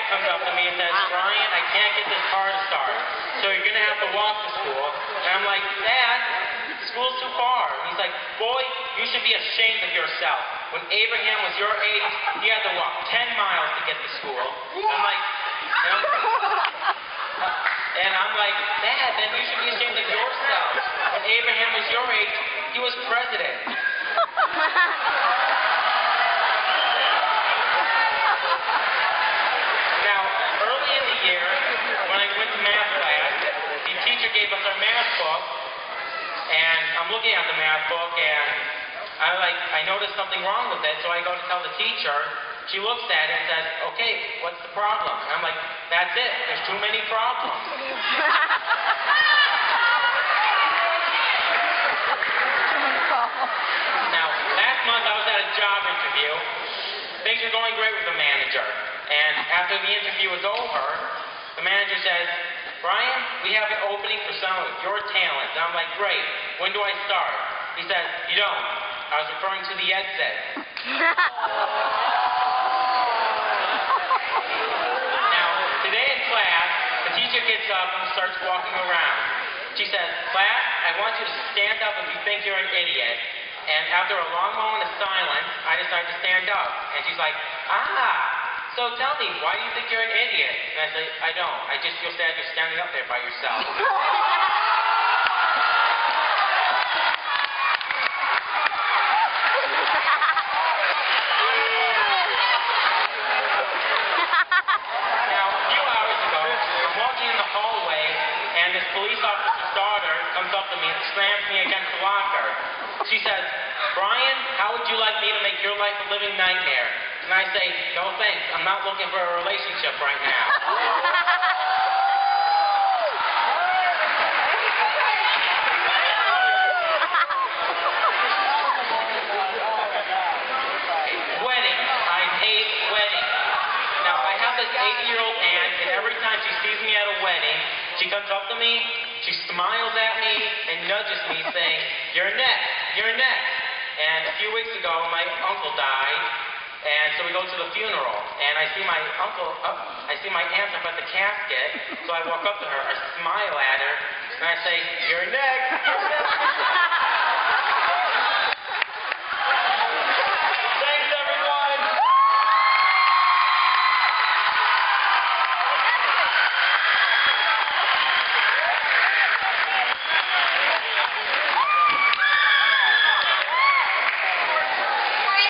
comes up to me and says, Brian, I can't get this car to start, so you're going to have to walk to school. And I'm like, Dad, school's too far. And he's like, boy, you should be ashamed of yourself. When Abraham was your age, he had to walk 10 miles to get to school. I'm like, and I'm like, Dad, then you should be ashamed of yourself. When Abraham was your age, he was president. Now, early in the year, when I went to math class, the teacher gave us our math book, and I'm looking at the math book, and I noticed something wrong with it, so I go to tell the teacher. She looks at it and says, okay, what's the problem? And I'm like, that's it. There's too many problems. Now, last month I was at a job interview. Things were going great with the manager. And after the interview was over, the manager says, Brian, we have an opening for some of your talent. And I'm like, great. When do I start? He says, you don't. I was referring to the exit. Now, today in class, the teacher gets up and starts walking around. She says, class, I want you to stand up if you think you're an idiot. And after a long moment of silence, I decide to stand up. And she's like, so tell me, why do you think you're an idiot? And I say, I don't. I just feel sad you're standing up there by yourself. Now, a few hours ago, I'm walking in the hallway, and this police officer's daughter comes up to me and slams me against the locker. She says, Brian, how would you like me to make your life a living nightmare? And I say, no thanks, I'm not looking for a relationship right now. Weddings. I hate weddings. Now, I have this 80-year-old aunt, and every time she sees me at a wedding, she comes up to me, she smiles at me, and nudges me, saying, you're next, you're next. And a few weeks ago, my uncle died, and so we go to the funeral, and I see my aunt up at the casket, so I walk up to her, I smile at her, and I say, you're next, you're next.